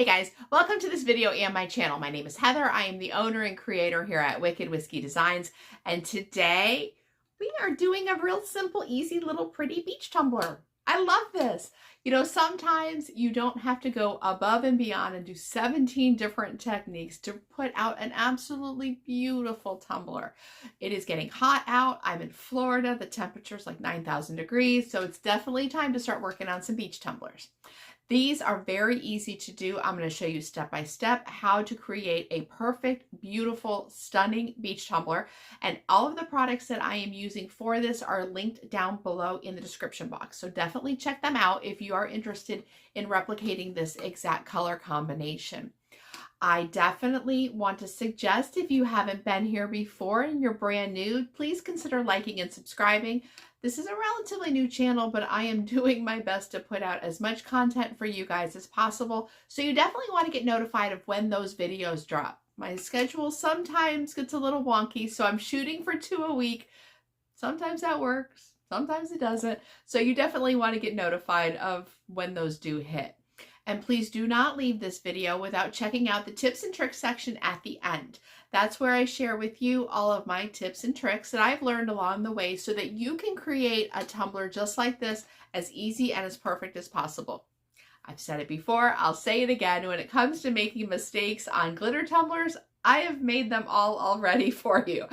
Hey guys, welcome to this video and my channel. My name is Heather. I am the owner and creator here at Wicked Whiskey Designs. And today we are doing a real simple, easy little pretty beach tumbler. I love this. You know, sometimes you don't have to go above and beyond and do 17 different techniques to put out an absolutely beautiful tumbler. It is getting hot out. I'm in Florida. The temperature is like 9,000 degrees. So it's definitely time to start working on some beach tumblers. These are very easy to do. I'm going to show you step by step how to create a perfect, beautiful, stunning beach tumbler. And all of the products that I am using for this are linked down below in the description box. So definitely check them out if you are interested in replicating this exact color combination. I definitely want to suggest, if you haven't been here before and you're brand new, please consider liking and subscribing. This is a relatively new channel, but I am doing my best to put out as much content for you guys as possible. So you definitely want to get notified of when those videos drop. My schedule sometimes gets a little wonky, so I'm shooting for 2 a week. Sometimes that works, sometimes it doesn't. So you definitely want to get notified of when those do hit. And please do not leave this video without checking out the tips and tricks section at the end. That's where I share with you all of my tips and tricks that I've learned along the way so that you can create a tumbler just like this as easy and as perfect as possible. I've said it before, I'll say it again. When it comes to making mistakes on glitter tumblers, I have made them all already for you.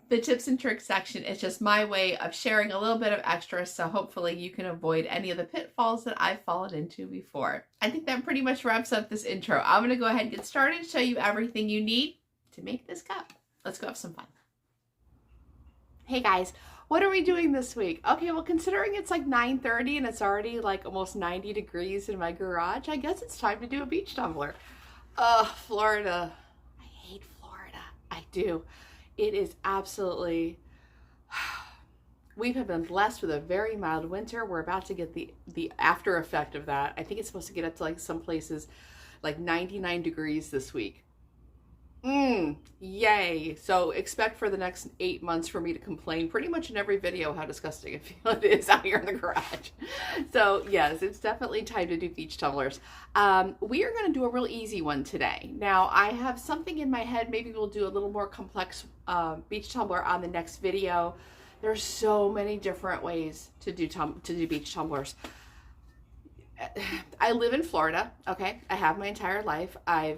The tips and tricks section is just my way of sharing a little bit of extra, so hopefully you can avoid any of the pitfalls that I've fallen into before. I think that pretty much wraps up this intro. I'm going to go ahead and get started, show you everything you need to make this cup. Let's go have some fun. Hey guys, what are we doing this week? Okay, well, considering it's like 9:30 and it's already like almost 90 degrees in my garage, I guess it's time to do a beach tumbler. Florida. I hate Florida. I do. It is absolutely, we have been blessed with a very mild winter. We're about to get the after effect of that. I think it's supposed to get up to like some places like 99 degrees this week. Yay. So expect for the next 8 months for me to complain pretty much in every video how disgusting I feel it is out here in the garage. So yes, it's definitely time to do beach tumblers. We are going to do a real easy one today. Now I have something in my head. Maybe we'll do a little more complex beach tumbler on the next video. There's so many different ways to do beach tumblers. I live in Florida. Okay. I have my entire life. I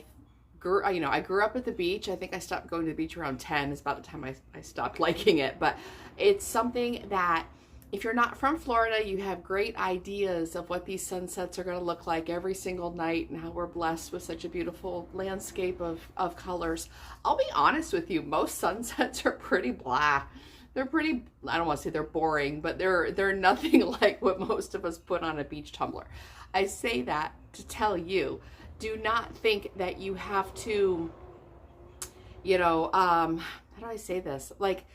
grew up at the beach. I think I stopped going to the beach around 10 is about the time I stopped liking it. But it's something that if you're not from Florida, you have great ideas of what these sunsets are going to look like every single night and how we're blessed with such a beautiful landscape of colors. I'll be honest with you, most sunsets are pretty blah. They're pretty, I don't want to say they're boring, but they're nothing like what most of us put on a beach tumbler. I say that to tell you, do not think that you have to, how do I say this? Like,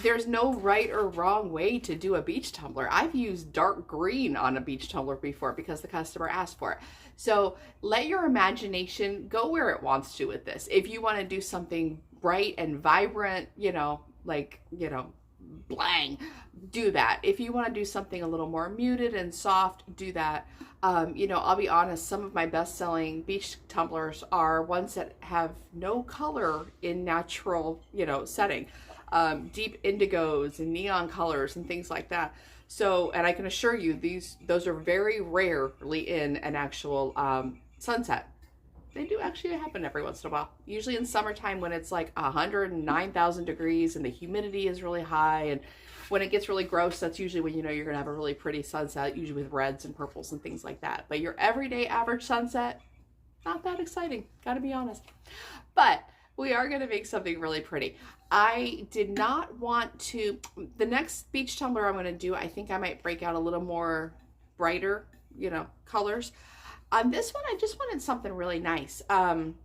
there's no right or wrong way to do a beach tumbler. I've used dark green on a beach tumbler before because the customer asked for it. So let your imagination go where it wants to with this. If you want to do something bright and vibrant, blang, do that. If you want to do something a little more muted and soft, do that. I'll be honest, some of my best-selling beach tumblers are ones that have no color in natural, setting. Deep indigos and neon colors and things like that. So, and I can assure you, those are very rarely in an actual sunset. They do actually happen every once in a while. Usually in summertime when it's like 109,000 degrees and the humidity is really high, and when it gets really gross, that's usually when you're going to have a really pretty sunset, usually with reds and purples and things like that. But your everyday average sunset, not that exciting, gotta be honest. But we are going to make something really pretty. I did not want to, the next beach tumbler I'm going to do, I think I might break out a little more brighter, colors. On this one, I just wanted something really nice and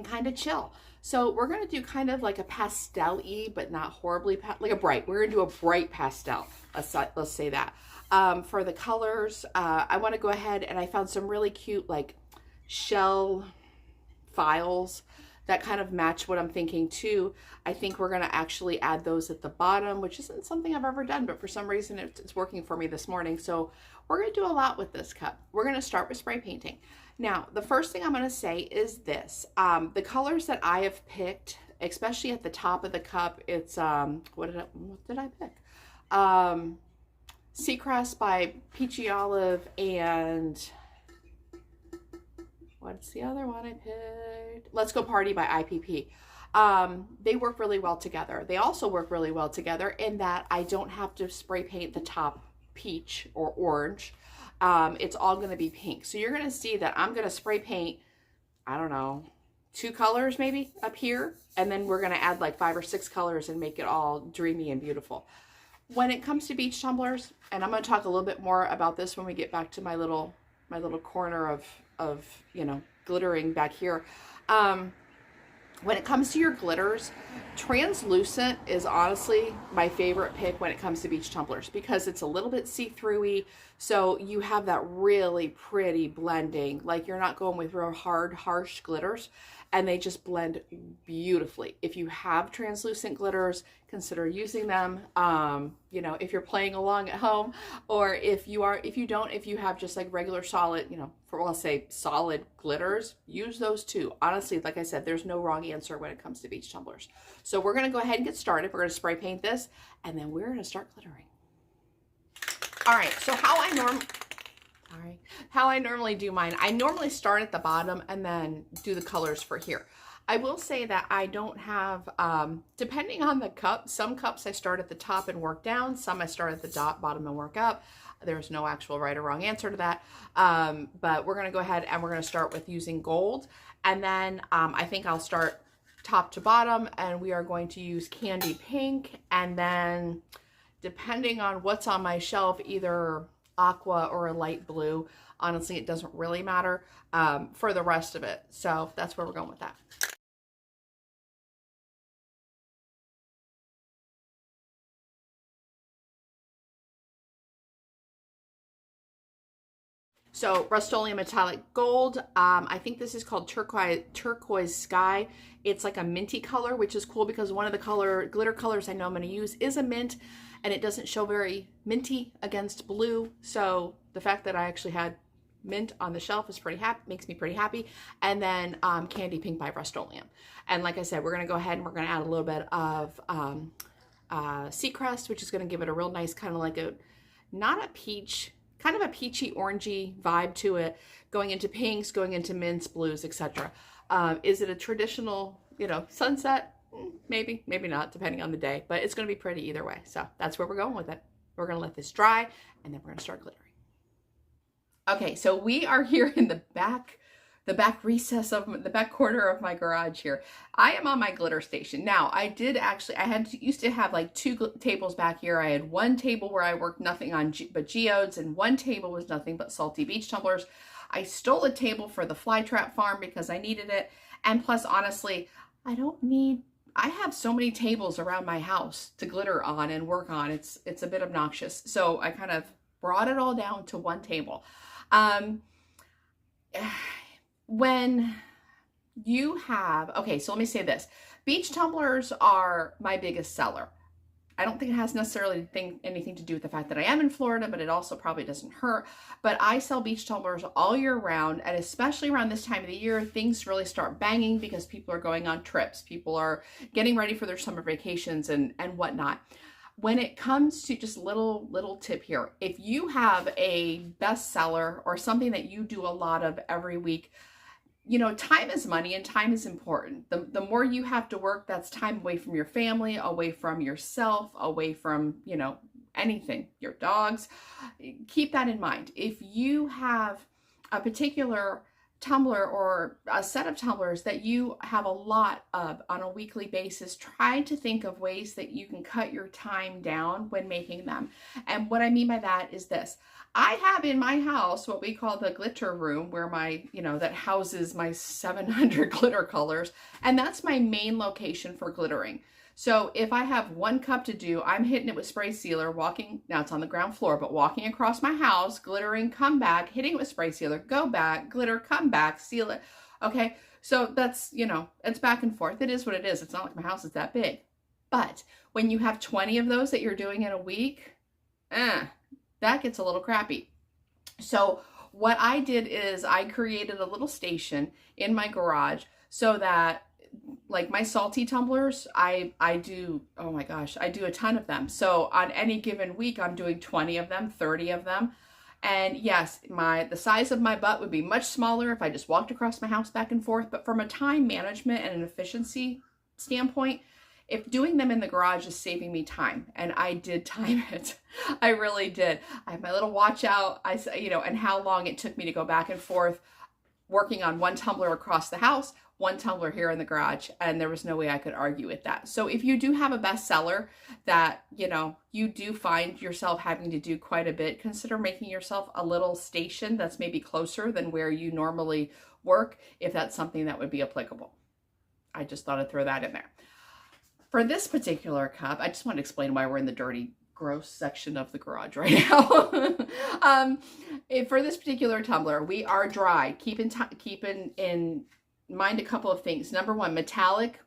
kind of chill. So we're going to do kind of like a pastel-y, but not horribly, like a bright. We're going to do a bright pastel. Let's say that. For the colors, I want to go ahead and I found some really cute like shell files that kind of match what I'm thinking too. I think we're going to actually add those at the bottom, which isn't something I've ever done, but for some reason it's working for me this morning. So we're going to do a lot with this cup. We're going to start with spray painting. Now, the first thing I'm going to say is this. The colors that I have picked, especially at the top of the cup, it's, what did I pick? Seacrest by Peachy Olive, and what's the other one I picked? Let's Go Party by IPP. They work really well together. They also work really well together in that I don't have to spray paint the top peach or orange. It's all going to be pink. So you're going to see that I'm going to spray paint, I don't know, 2 colors maybe up here, and then we're going to add like 5 or 6 colors and make it all dreamy and beautiful. When it comes to beach tumblers, and I'm going to talk a little bit more about this when we get back to my little corner of you know, glittering back here. When it comes to your glitters, translucent is honestly my favorite pick when it comes to beach tumblers because it's a little bit see-through-y, so you have that really pretty blending. Like, you're not going with real hard, harsh glitters, and they just blend beautifully. If you have translucent glitters, consider using them. You know, if you're playing along at home, or if you have just like regular solid, you know, I'll say solid glitters, use those too. Honestly, like I said, there's no wrong answer when it comes to beach tumblers. So we're gonna go ahead and get started. We're gonna spray paint this, and then we're gonna start glittering. All right, so how I normally do mine, I normally start at the bottom and then do the colors for here. I will say that I don't have, depending on the cup, some cups I start at the top and work down, some I start at the bottom and work up. There's no actual right or wrong answer to that, but we're going to go ahead and we're going to start with using gold, and then I think I'll start top to bottom, and we are going to use candy pink, and then depending on what's on my shelf, either aqua or a light blue. Honestly, it doesn't really matter for the rest of it. So that's where we're going with that. So Rust-Oleum Metallic Gold, I think this is called Turquoise Sky. It's like a minty color, which is cool because one of the glitter colors I know I'm going to use is a mint, and it doesn't show very minty against blue. So the fact that I actually had mint on the shelf is makes me pretty happy. And then Candy Pink by Rust-Oleum. And like I said, we're going to go ahead and we're going to add a little bit of Seacrest, which is going to give it a real nice kind of like not a peach, kind of a peachy orangey vibe to it, going into pinks, going into mints, blues, etc. Is it a traditional, you know, sunset? Maybe, maybe not, depending on the day, but it's going to be pretty either way. So that's where we're going with it. We're going to let this dry, and then we're going to start glittering. Okay, so we are here in the back recess of the back corner of my garage here. I am on my glitter station. Now, used to have like 2 tables back here. I had one table where I worked nothing on but geodes, and one table was nothing but salty beach tumblers. I stole a table for the fly trap farm because I needed it. And plus, honestly, I have so many tables around my house to glitter on and work on. It's a bit obnoxious. So I kind of brought it all down to one table. When you have, okay, so let me say this. Beach tumblers are my biggest seller. I don't think it has necessarily anything to do with the fact that I am in Florida, but it also probably doesn't hurt. But I sell beach tumblers all year round, and especially around this time of the year, things really start banging because people are going on trips. People are getting ready for their summer vacations and whatnot. When it comes to just little tip here, if you have a bestseller or something that you do a lot of every week, you know, time is money and time is important. The more you have to work, that's time away from your family, away from yourself, away from, you know, anything, your dogs. Keep that in mind. If you have a particular tumbler or a set of tumblers that you have a lot of on a weekly basis, try to think of ways that you can cut your time down when making them. And what I mean by that is this. I have in my house what we call the glitter room, where that houses my 700 glitter colors, and that's my main location for glittering. So if I have 1 cup to do, I'm hitting it with spray sealer, now it's on the ground floor, but walking across my house, glittering, come back, hitting it with spray sealer, go back, glitter, come back, seal it. Okay, so that's, you know, it's back and forth. It is what it is. It's not like my house is that big. But when you have 20 of those that you're doing in a week, that gets a little crappy. So what I did is I created a little station in my garage so that, like, my salty tumblers, I do, oh my gosh, I do a ton of them. So on any given week, I'm doing 20 of them, 30 of them. And yes, the size of my butt would be much smaller if I just walked across my house back and forth. But from a time management and an efficiency standpoint, if doing them in the garage is saving me time, and I did time it, I really did. I have my little watch out, you know, and how long it took me to go back and forth working on one tumbler across the house, one tumbler here in the garage, and there was no way I could argue with that. So if you do have a bestseller that, you know, you do find yourself having to do quite a bit, consider making yourself a little station that's maybe closer than where you normally work, if that's something that would be applicable. I just thought I'd throw that in there. For this particular cup, I just want to explain why we're in the dirty, gross section of the garage right now. For this particular tumbler, we are dry. Keep in mind a couple of things. Number one, metallic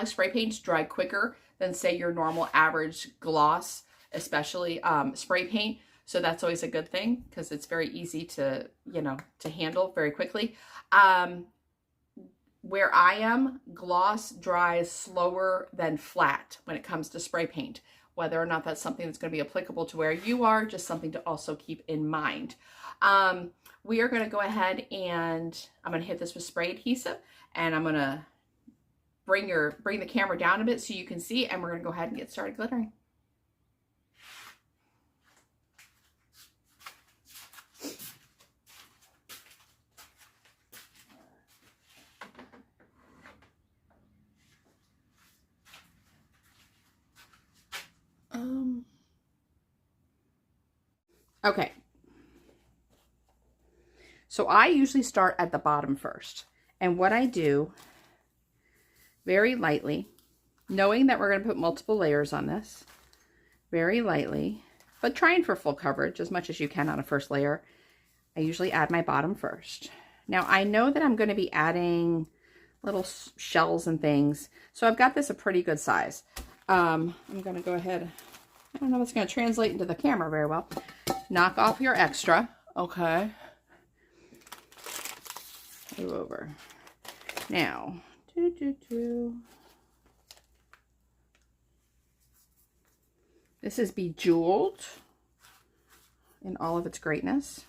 spray paints dry quicker than, say, your normal average gloss, especially spray paint. So that's always a good thing because it's very easy to, you know, to handle very quickly. Where I am, gloss dries slower than flat when it comes to spray paint. Whether or not that's something that's going to be applicable to where you are, just something to also keep in mind. We are going to go ahead and I'm going to hit this with spray adhesive, and I'm going to bring the camera down a bit so you can see, and we're going to go ahead and get started glittering. Okay. So I usually start at the bottom first. And what I do, very lightly, knowing that we're going to put multiple layers on this, very lightly, but trying for full coverage as much as you can on a first layer, I usually add my bottom first. Now I know that I'm going to be adding little shells and things, so I've got this a pretty good size. I'm going to go ahead, I don't know if it's going to translate into the camera very well. Knock off your extra, okay? Move over. Now, this is Bejeweled in all of its greatness.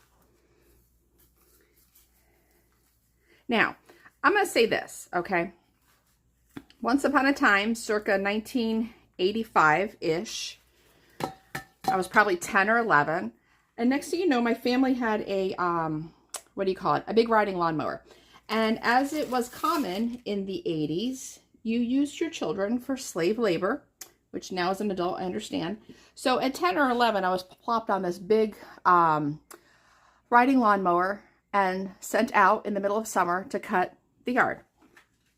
Now, I'm going to say this, okay? Once upon a time, circa 1985-ish, I was probably 10 or 11. And next thing you know, my family had a, what do you call it? A big riding lawnmower. And as it was common in the 80s, you used your children for slave labor, which now as an adult, I understand. So at 10 or 11, I was plopped on this big riding lawnmower and sent out in the middle of summer to cut the yard.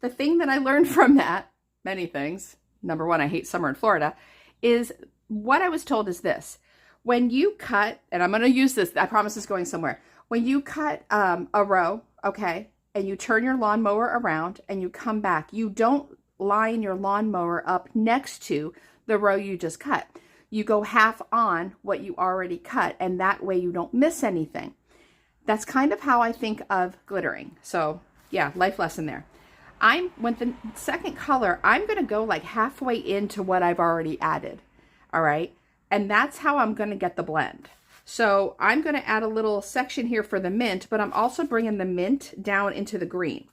The thing that I learned from that, many things, number one, I hate summer in Florida, is what I was told is this. When you cut, and I'm going to use this, I promise it's going somewhere. When you cut a row, okay, and you turn your lawnmower around and you come back, you don't line your lawnmower up next to the row you just cut. You go half on what you already cut, and that way you don't miss anything. That's kind of how I think of glittering. So yeah, life lesson there. With the second color, I'm going to go like halfway into what I've already added. All right. And that's how I'm going to get the blend. So I'm going to add a little section here for the mint, but I'm also bringing the mint down into the green.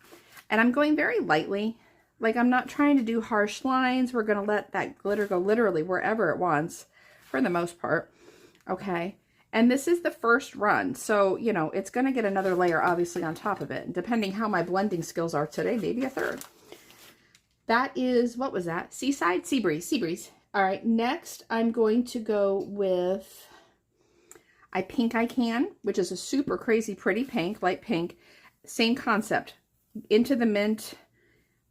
And I'm going very lightly. Like, I'm not trying to do harsh lines. We're going to let that glitter go literally wherever it wants for the most part. Okay. And this is the first run. So, you know, it's going to get another layer obviously on top of it. And depending how my blending skills are today, maybe a third. That is, what was that? Seaside? Sea breeze. All right, next I'm going to go with I Can, which is a super crazy pretty pink, light pink. Same concept. Into the mint,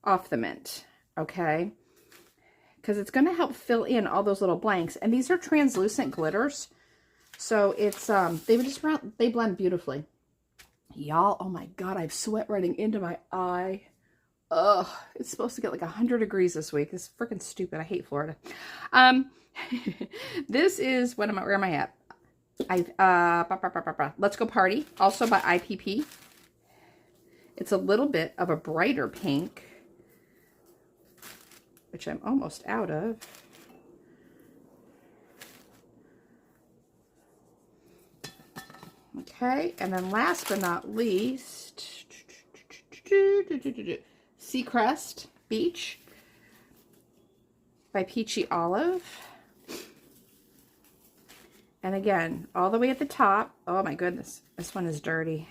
off the mint, okay? Because it's going to help fill in all those little blanks. And these are translucent glitters. So it's, they blend beautifully. Y'all, oh my God, I have sweat running into my eye. Ugh, it's supposed to get like 100 degrees this week. It's freaking stupid. I hate Florida. This is, where am I at? Let's Go Party, also by IPP. It's a little bit of a brighter pink, which I'm almost out of. Okay, and then last but not least, Seacrest Beach by Peachy Olive. And again, all the way at the top. Oh my goodness, this one is dirty.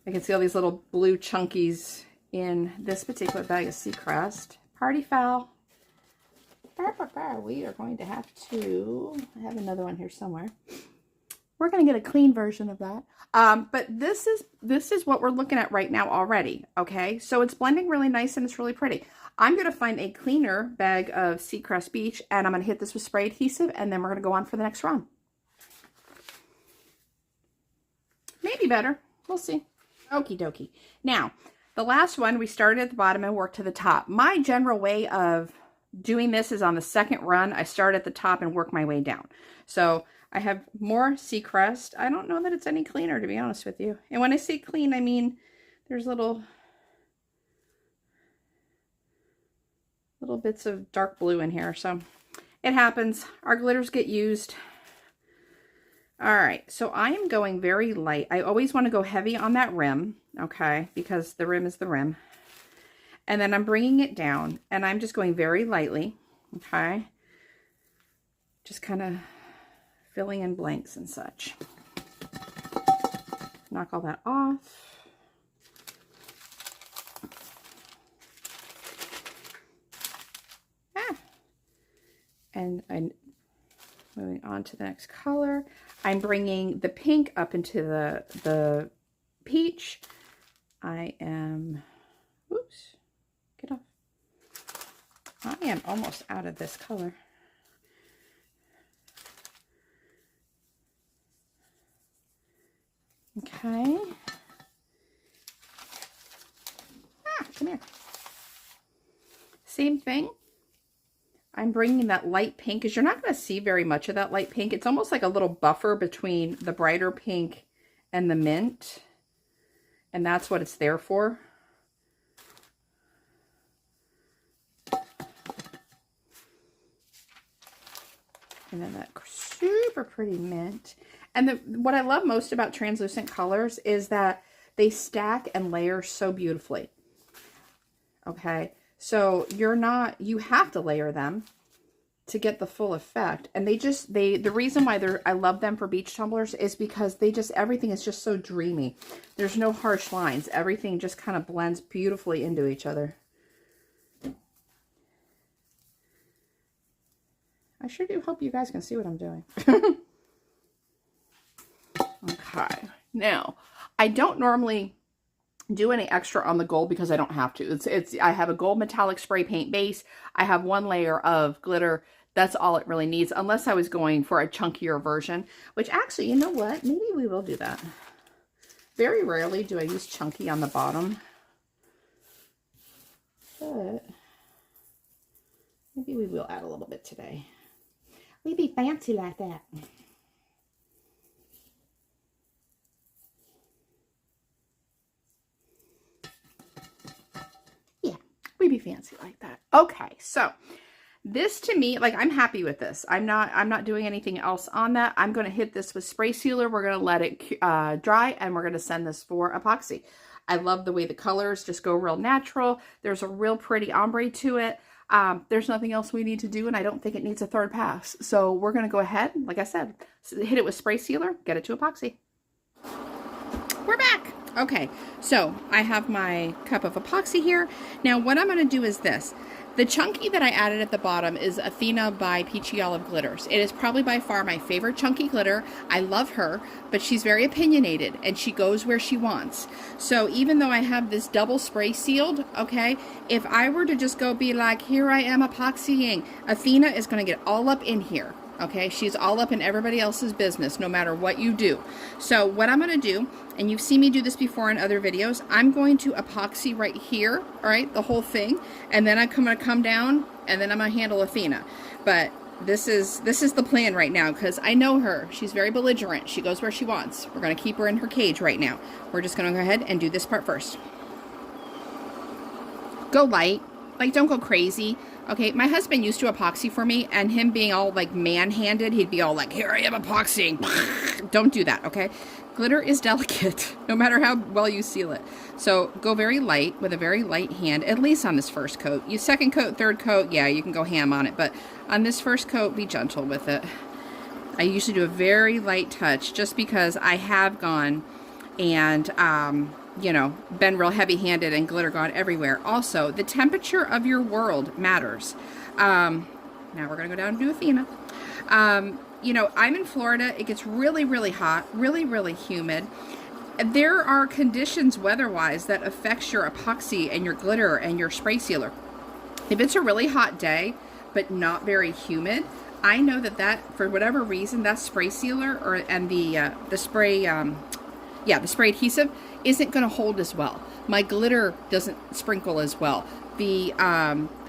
I can see all these little blue chunkies in this particular bag of Seacrest. Party Foul. We are going to have to, I have another one here somewhere. We're going to get a clean version of that. But this is what we're looking at right now already, okay? So it's blending really nice and it's really pretty. I'm going to find a cleaner bag of Seacrest Beach, and I'm going to hit this with spray adhesive, and then we're going to go on for the next run. Maybe better. We'll see. Okie dokie. Now, the last one, we started at the bottom and worked to the top. My general way of doing this is on the second run, I start at the top and work my way down. So I have more Seacrest. I don't know that it's any cleaner, to be honest with you. And when I say clean, I mean there's little bits of dark blue in here. So it happens. Our glitters get used. All right, so I am going very light. I always want to go heavy on that rim, okay, because the rim is the rim. And then I'm bringing it down, and I'm just going very lightly, okay? Just kind of filling in blanks and such. Knock all that off. And I'm moving on to the next color. I'm bringing the pink up into the peach. I am, oops, get off. I am almost out of this color. Okay. Come here. Same thing. I'm bringing that light pink, because you're not going to see very much of that light pink. It's almost like a little buffer between the brighter pink and the mint. And that's what it's there for. And then that super pretty mint. And what I love most about translucent colors is that they stack and layer so beautifully. Okay. So you have to layer them to get the full effect. And the reason why I love them for beach tumblers is because everything is just so dreamy. There's no harsh lines. Everything just kind of blends beautifully into each other. I sure do hope you guys can see what I'm doing. Okay. Now, I don't normally do any extra on the gold because I don't have to. I have a gold metallic spray paint base. I have one layer of glitter. That's all it really needs, unless I was going for a chunkier version, which actually, you know what? Maybe we will do that. Very rarely do I use chunky on the bottom, but maybe we will add a little bit today. We be fancy like that. We be fancy like that. Okay, so this to me, like, I'm happy with this. I'm not doing anything else on that. I'm going to hit this with spray sealer. We're going to let it dry, and we're going to send this for epoxy. I love the way the colors just go real natural. There's a real pretty ombre to it. There's nothing else we need to do, and I don't think it needs a third pass. So we're going to go ahead, like I said, hit it with spray sealer, get it to epoxy. We're back. Okay, so I have my cup of epoxy here. Now what I'm going to do is this. The chunky that I added at the bottom is Athena by Peachy Olive Glitters. It is probably by far my favorite chunky glitter. I love her, but she's very opinionated and she goes where she wants. So even though I have this double spray sealed, okay, if I were to just go be like, here I am epoxying, Athena is going to get all up in here. Okay, she's all up in everybody else's business, no matter what you do. So what I'm going to do, and you've seen me do this before in other videos, I'm going to epoxy right here, all right, the whole thing, and then I'm going to come down, and then I'm going to handle Athena. But this is the plan right now, because I know her. She's very belligerent. She goes where she wants. We're going to keep her in her cage right now. We're just going to go ahead and do this part first. Go light. Like, don't go crazy. Okay, my husband used to epoxy for me, and him being all, like, man-handed, he'd be all like, here I am epoxying. Don't do that, okay? Glitter is delicate, no matter how well you seal it. So go very light, with a very light hand, at least on this first coat. You second coat, third coat, yeah, you can go ham on it, but on this first coat, be gentle with it. I usually do a very light touch, just because I have gone and, you know, been real heavy-handed and glitter gone everywhere. Also, the temperature of your world matters. Now we're going to go down and do Athena. You know, I'm in Florida. It gets really, really hot, really, really humid. There are conditions weather-wise that affects your epoxy and your glitter and your spray sealer. If it's a really hot day, but not very humid, I know that for whatever reason, that spray sealer and the spray adhesive isn't going to hold as well. My glitter doesn't sprinkle as well. The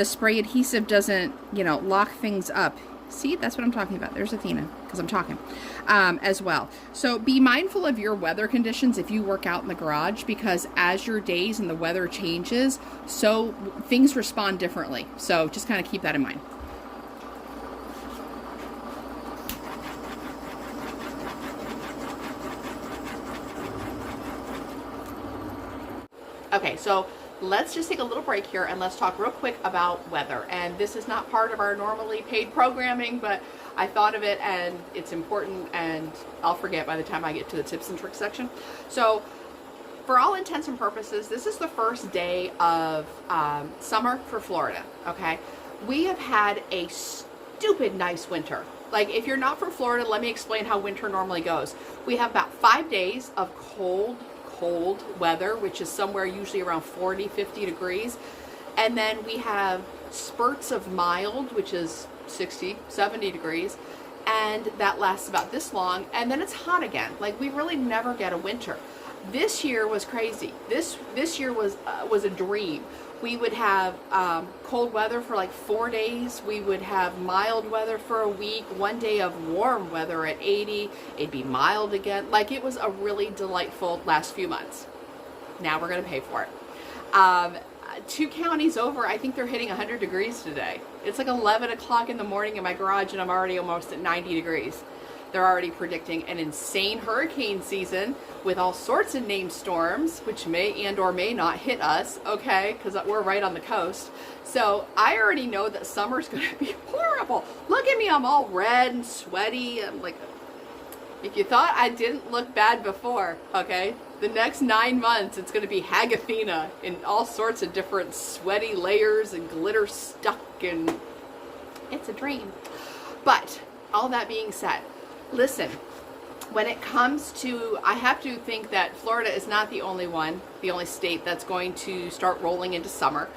spray adhesive doesn't, you know, lock things up. See, that's what I'm talking about. There's Athena, because I'm talking as well. So be mindful of your weather conditions if you work out in the garage, because as your days and the weather changes, so things respond differently. So just kind of keep that in mind. Okay, so let's just take a little break here and let's talk real quick about weather. And this is not part of our normally paid programming, but I thought of it and it's important, and I'll forget by the time I get to the tips and tricks section. So for all intents and purposes, this is the first day of summer for Florida, okay? We have had a stupid nice winter. Like, if you're not from Florida, let me explain how winter normally goes. We have about 5 days of cold weather, which is somewhere usually around 40, 50 degrees. And then we have spurts of mild, which is 60, 70 degrees. And that lasts about this long. And then it's hot again. Like, we really never get a winter. This year was crazy. This year was a dream. We would have cold weather for like 4 days. We would have mild weather for a week. 1 day of warm weather at 80. It'd be mild again. Like, it was a really delightful last few months. Now we're going to pay for it. 2 counties over, I think they're hitting 100 degrees today. It's like 11 o'clock in the morning in my garage and I'm already almost at 90 degrees. They're already predicting an insane hurricane season with all sorts of named storms, which may and or may not hit us, okay, because we're right on the coast. So I already know that summer's going to be horrible. Look at me, I'm all red and sweaty. I'm like, if you thought I didn't look bad before, okay, the next 9 months it's going to be Hagathena in all sorts of different sweaty layers and glitter stuck, and it's a dream. But all that being said, listen, when it comes to, I have to think that Florida is not the only state that's going to start rolling into summer.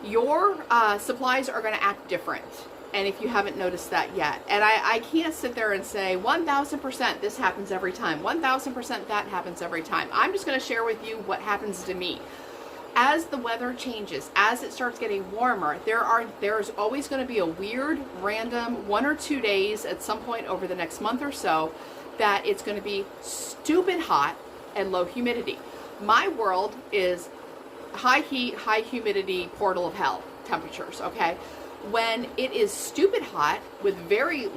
Your supplies are going to act different. And if you haven't noticed that yet, and I can't sit there and say 1000% this happens every time, 1000% that happens every time. I'm just going to share with you what happens to me. As the weather changes, as it starts getting warmer, there's always going to be a weird, random 1 or 2 days at some point over the next month or so that it's going to be stupid hot and low humidity. My world is high heat, high humidity, portal of hell temperatures, okay? When it is stupid hot with very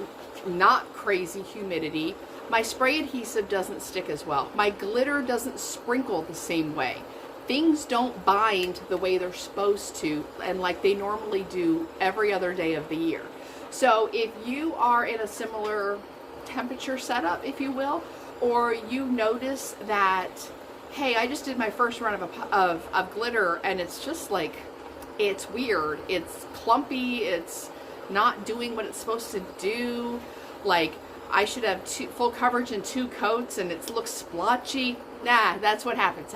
not crazy humidity, my spray adhesive doesn't stick as well. My glitter doesn't sprinkle the same way. Things don't bind the way they're supposed to and like they normally do every other day of the year. So if you are in a similar temperature setup, if you will, or you notice that, hey, I just did my first run of glitter and it's just like, it's weird, it's clumpy, it's not doing what it's supposed to do, like I should have full coverage in 2 coats and it looks splotchy. Nah, that's what happens.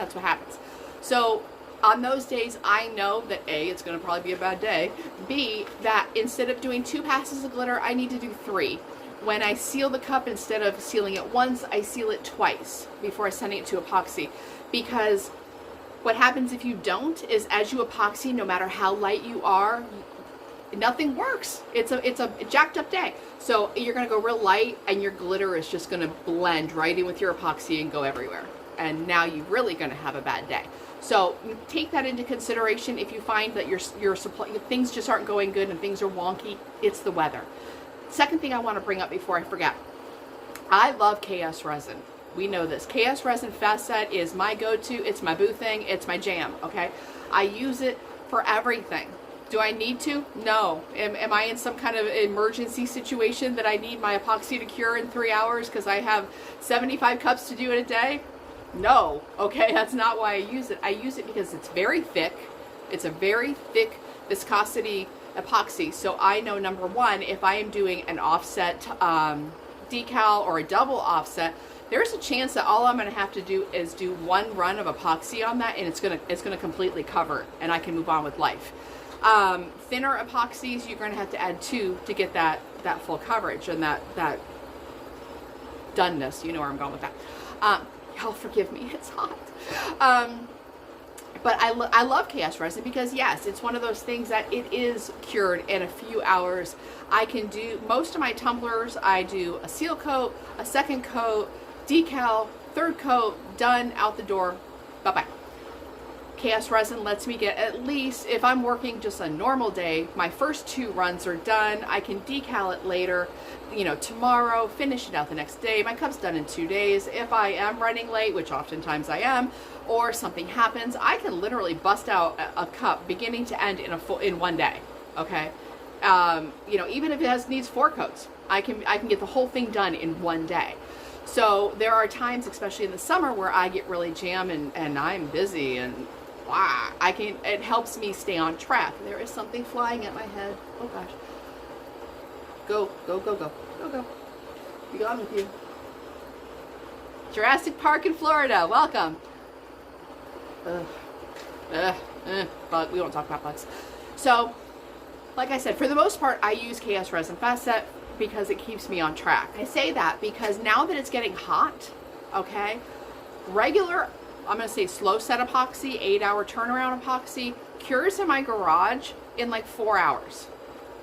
So On those days, I know that A, it's going to probably be a bad day. B, that instead of doing 2 passes of glitter, I need to do 3. When I seal the cup, instead of sealing it once, I seal it twice before sending it to epoxy. Because what happens if you don't is, as you epoxy, no matter how light you are, nothing works. It's a jacked up day. So you're going to go real light, and your glitter is just going to blend right in with your epoxy and go everywhere. And now you're really going to have a bad day. So take that into consideration. If you find that your supply, things just aren't going good and things are wonky, it's the weather. Second thing I want to bring up before I forget, I love KS resin. We know this. KS resin fast set is my go-to. It's my boo thing. It's my jam. Okay, I use it for everything. Do I need to? No. Am I in some kind of emergency situation that I need my epoxy to cure in 3 hours because I have 75 cups to do in a day? No. Okay, that's not why I use it. I use it because it's very thick. It's a very thick viscosity epoxy. So I know, number one, if I am doing an offset decal or a double offset, there's a chance that all I'm going to have to do is do 1 run of epoxy on that, and it's gonna completely cover it, and I can move on with life. Thinner epoxies, you're going to have to add 2 to get that full coverage and that doneness. You know where I'm going with that. Y'all forgive me, it's hot. But I love KS resin because, yes, it's one of those things that it is cured in a few hours. I can do most of my tumblers. I do a seal coat, a second coat, decal, third coat, done, out the door, bye-bye. KS resin lets me get, at least if I'm working just a normal day, my first 2 runs are done. I can decal it later, you know, tomorrow, finish it out the next day. My cup's done in 2 days. If I am running late, which oftentimes I am, or something happens, I can literally bust out a cup beginning to end in 1 day. Okay, you know, even if it needs 4 coats, I can get the whole thing done in 1 day. So there are times, especially in the summer, where I get really jammed and I'm busy and wow, it helps me stay on track. There is something flying at my head. Oh gosh. Go, go, go, go, go, go. Be gone with you. Jurassic Park in Florida, welcome. But we won't talk about bugs. So, like I said, for the most part, I use KS resin fast set because it keeps me on track. I say that because now that it's getting hot, okay, regular, I'm going to say slow set epoxy, 8-hour turnaround epoxy, cures in my garage in like 4 hours.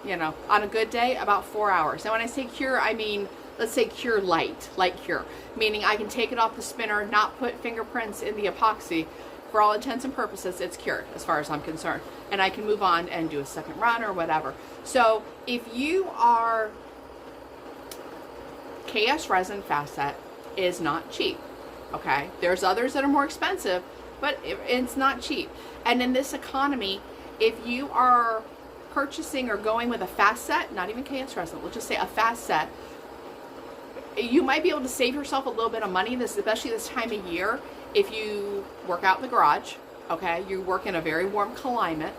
You know, on a good day, about 4 hours. Now when I say cure, I mean, let's say cure light cure. Meaning I can take it off the spinner, not put fingerprints in the epoxy. For all intents and purposes, it's cured as far as I'm concerned. And I can move on and do a second run or whatever. So if you are, KS resin fast set is not cheap. Okay, there's others that are more expensive, but it's not cheap. And in this economy, if you are purchasing or going with a fast set, not even KS resin, we'll just say a fast set, you might be able to save yourself a little bit of money, especially this time of year, if you work out in the garage. Okay, you work in a very warm climate.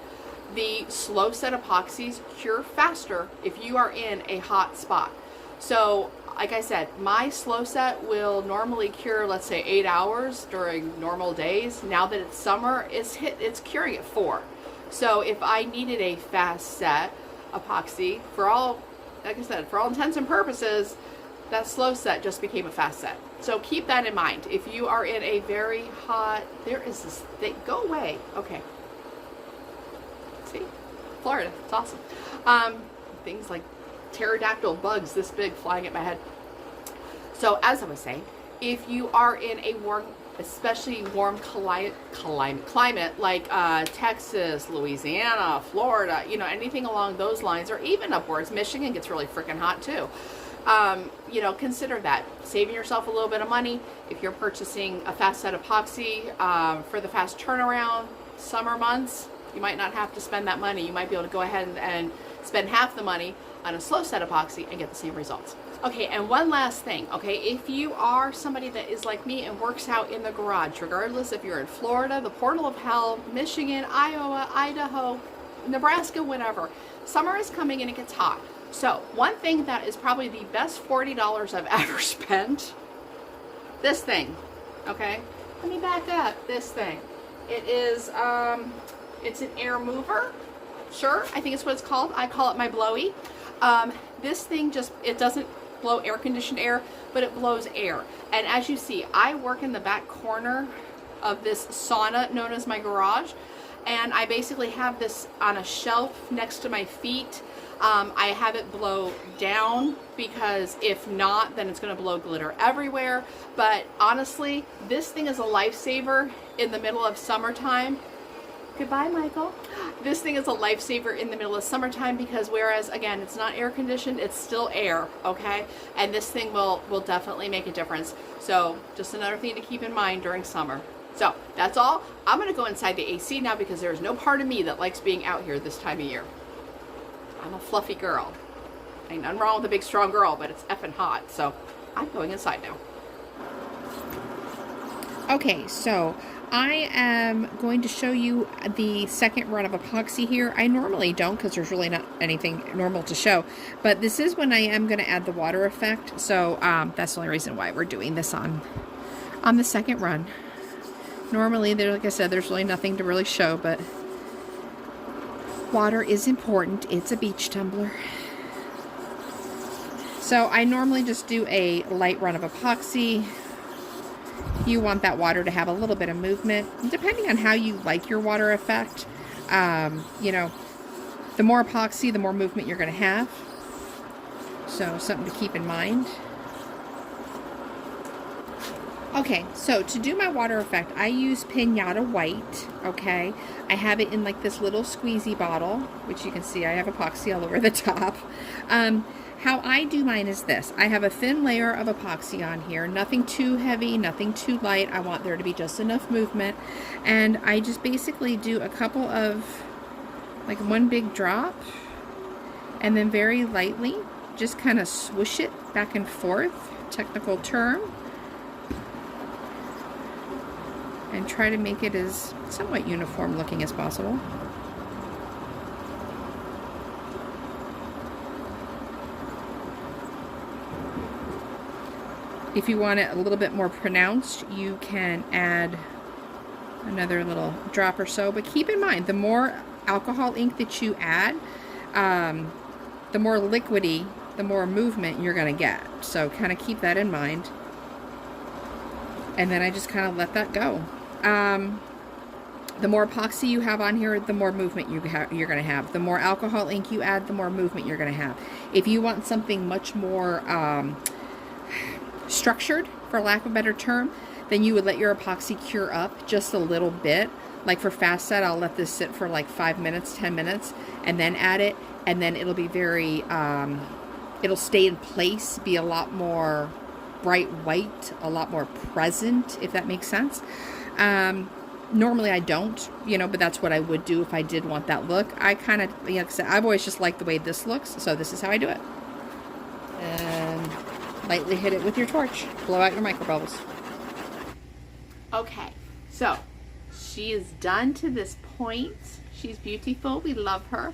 The slow set epoxies cure faster if you are in a hot spot. So like I said, my slow set will normally cure, let's say 8 hours during normal days. Now that it's summer, it's curing at 4. So if I needed a fast set epoxy, for all, like I said, for all intents and purposes, that slow set just became a fast set. So keep that in mind. If you are in a very hot, there is this thing, go away. Okay. See? Florida, it's awesome. Things like pterodactyl bugs this big flying at my head. So as I was saying, if you are in a warm, especially warm climate like Texas, Louisiana, Florida, you know, anything along those lines, or even upwards, Michigan gets really freaking hot too. You know, consider that. Saving yourself a little bit of money if you're purchasing a fast set epoxy for the fast turnaround. Summer months, you might not have to spend that money. You might be able to go ahead and spend half the money on a slow set epoxy and get the same results. Okay, and one last thing, okay, if you are somebody that is like me and works out in the garage, regardless if you're in Florida, the portal of hell, Michigan, Iowa, Idaho, Nebraska, whatever, summer is coming and it gets hot. So one thing that is probably the best $40 I've ever spent, this thing, okay, let me back up, this thing. It is, it's an air mover. Sure, I think it's what it's called. I call it my blowy. This thing just, it doesn't blow air conditioned air, but it blows air. And as you see, I work in the back corner of this sauna known as my garage. And I basically have this on a shelf next to my feet. I have it blow down because if not, then it's gonna blow glitter everywhere. But honestly, this thing is a lifesaver in the middle of summertime. Goodbye, Michael. This thing is a lifesaver in the middle of summertime because whereas, again, it's not air conditioned, it's still air, okay? And this thing will definitely make a difference. So just another thing to keep in mind during summer. So that's all. I'm gonna go inside the AC now because there's no part of me that likes being out here this time of year. I'm a fluffy girl. Ain't nothing wrong with a big strong girl, but it's effing hot. So I'm going inside now. Okay, so I am going to show you the second run of epoxy here. I normally don't because there's really not anything normal to show, but this is when I am going to add the water effect. So that's the only reason why we're doing this on the second run. Normally, there, like I said, there's really nothing to really show, but water is important. It's a beach tumbler. So I normally just do a light run of epoxy. You want that water to have a little bit of movement. Depending on how you like your water effect, you know, the more epoxy, the more movement you're going to have. So something to keep in mind. Okay, so to do my water effect, I use Pinata White, okay? I have it in like this little squeezy bottle, which you can see I have epoxy all over the top. How I do mine is this. I have a thin layer of epoxy on here, nothing too heavy, nothing too light. I want there to be just enough movement. And I just basically do a couple of, like one big drop, and then very lightly, just kind of swoosh it back and forth, technical term. And try to make it as somewhat uniform looking as possible. If you want it a little bit more pronounced, you can add another little drop or so. But keep in mind, the more alcohol ink that you add, the more liquidy, the more movement you're going to get. So kind of keep that in mind. And then I just kind of let that go. The more epoxy you have on here, the more movement you're going to have. The more alcohol ink you add, the more movement you're going to have. If you want something much more structured, for lack of a better term, then you would let your epoxy cure up just a little bit. Like for fast set, I'll let this sit for like 5 minutes, 10 minutes, and then add it. And then it'll be very, it'll stay in place, be a lot more bright white, a lot more present, if that makes sense. Normally I don't, you know, but that's what I would do if I did want that look. I kind of, like I said, I've always just liked the way this looks, so this is how I do it. And lightly hit it with your torch. Blow out your microbubbles. Okay, so she is done to this point. She's beautiful. We love her.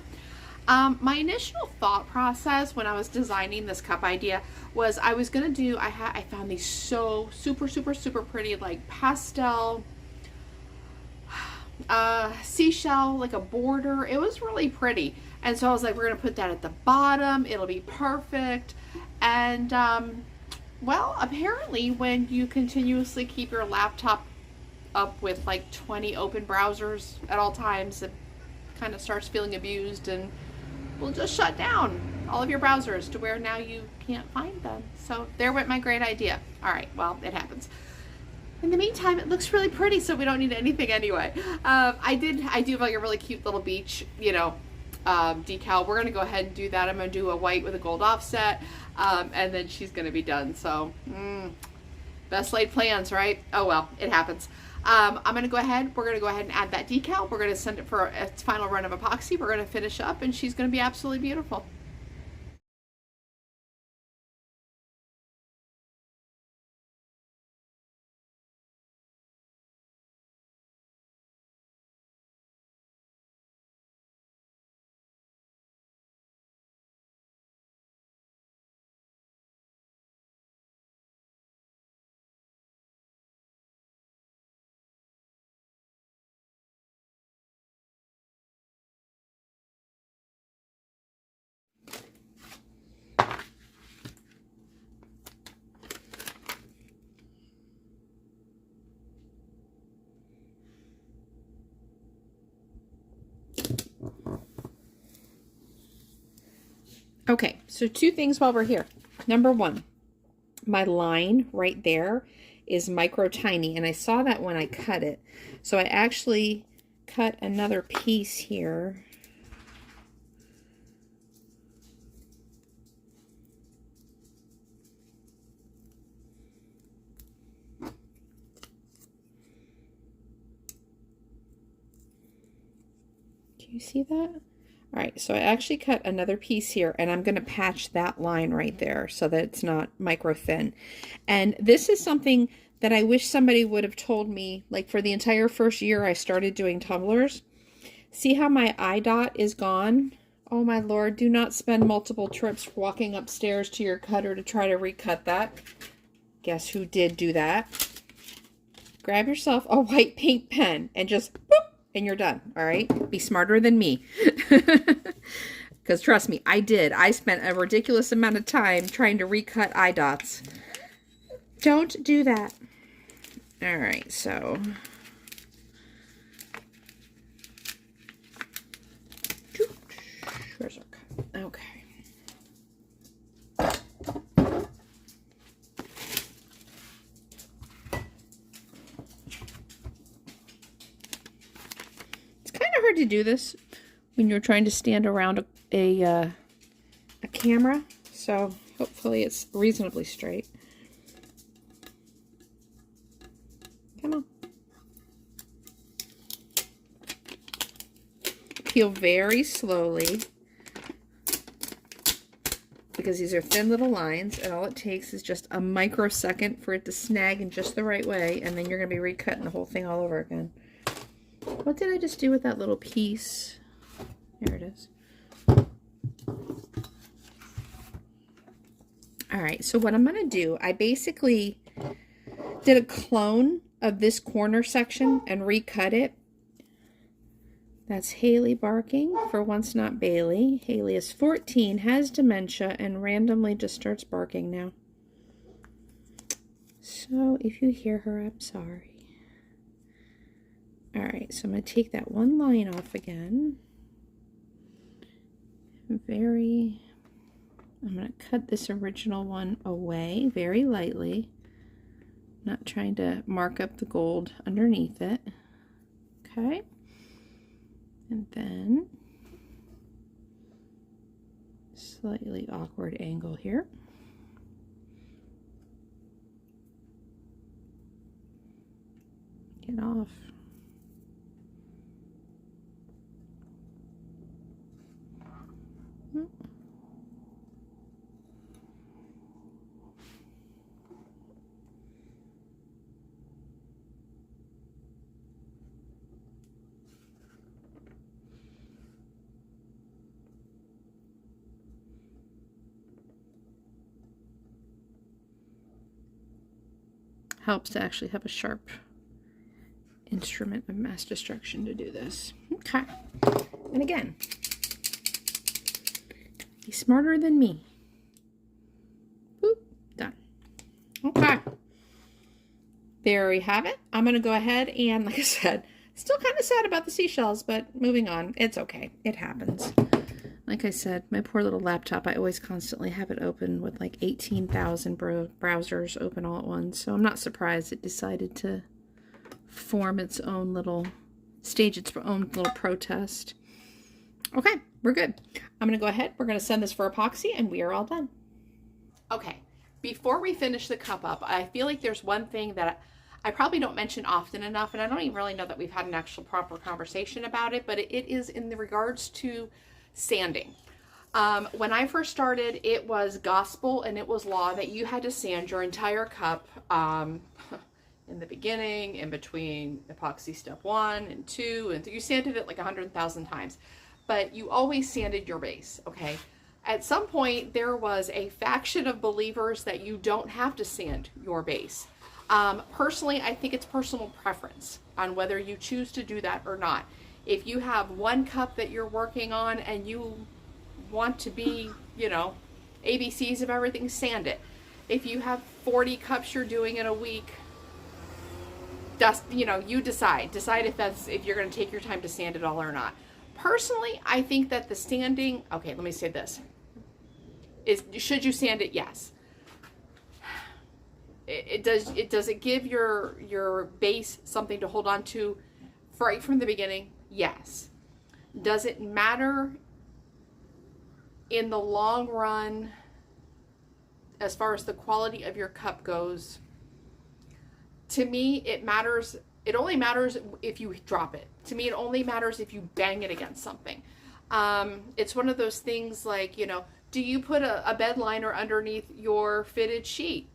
My initial thought process when I was designing this cup idea was I was gonna do, I found these so super pretty, like pastel seashell, like a border. It was really pretty, and so I was like, we're gonna put that at the bottom, it'll be perfect. And well, apparently when you continuously keep your laptop up with like 20 open browsers at all times, it kind of starts feeling abused and will just shut down all of your browsers to where now you can't find them. So there went my great idea. All right, well, it happens. In the meantime, it looks really pretty, so we don't need anything anyway. I do have like a really cute little beach, you know, decal. We're gonna go ahead and do that. I'm gonna do a white with a gold offset, and then she's gonna be done. So, best laid plans, right? Oh well, it happens. I'm gonna go ahead. We're gonna go ahead and add that decal. We're gonna send it for its final run of epoxy. We're gonna finish up, and she's gonna be absolutely beautiful. Okay, so two things while we're here. Number one, my line right there is micro tiny, and I saw that when I cut it. So I actually cut another piece here. Can you see that? All right, so I actually cut another piece here, and I'm going to patch that line right there so that it's not micro thin. And this is something that I wish somebody would have told me, like for the entire first year I started doing tumblers. See how my eye dot is gone? Oh my Lord, do not spend multiple trips walking upstairs to your cutter to try to recut that. Guess who did do that? Grab yourself a white paint pen and just boop, and you're done, all right? Be smarter than me. Because trust me, I did. I spent a ridiculous amount of time trying to recut eye dots. Don't do that. All right, so... where's our cup? Okay. Hard to do this when you're trying to stand around a camera, so hopefully it's reasonably straight. Come on. Peel very slowly because these are thin little lines, and all it takes is just a microsecond for it to snag in just the right way, and then you're going to be recutting the whole thing all over again. What did I just do with that little piece? There it is. All right, so what I'm going to do, I basically did a clone of this corner section and recut it. That's Haley barking for Once Not Bailey. Haley is 14, has dementia, and randomly just starts barking now. So if you hear her, I'm sorry. All right, so I'm going to take that one line off again. I'm going to cut this original one away very lightly. Not trying to mark up the gold underneath it. Okay. And then, slightly awkward angle here. Get off. Helps to actually have a sharp instrument of mass destruction to do this. Okay. And again, be smarter than me. Boop, done. Okay. There we have it. I'm going to go ahead and, like I said, still kind of sad about the seashells, but moving on. It's okay. It happens. Like I said, my poor little laptop, I always constantly have it open with like 18,000 browsers open all at once. So I'm not surprised it decided to form its own little, stage its own little protest. Okay, we're good. I'm going to go ahead. We're going to send this for epoxy and we are all done. Okay, before we finish the cup up, I feel like there's one thing that I probably don't mention often enough, and I don't even really know that we've had an actual proper conversation about it, but it is in the regards to sanding. When I first started, it was gospel and it was law that you had to sand your entire cup in the beginning, in between epoxy step 1 and 2, and you sanded it like 100,000 times, but you always sanded your base, okay? At some point, there was a faction of believers that you don't have to sand your base. Personally, I think it's personal preference on whether you choose to do that or not. If you have one cup that you're working on and you want to be, you know, ABCs of everything, sand it. If you have 40 cups you're doing in a week, you know, you decide if you're going to take your time to sand it all or not. Personally, I think that the sanding, okay, let me say this. Should you sand it? Yes. Does it give your base something to hold on to right from the beginning? Yes. Does it matter in the long run as far as the quality of your cup goes? To me, it matters. It only matters if you drop it. To me, it only matters if you bang it against something. It's one of those things like, you know, do you put a bed liner underneath your fitted sheet?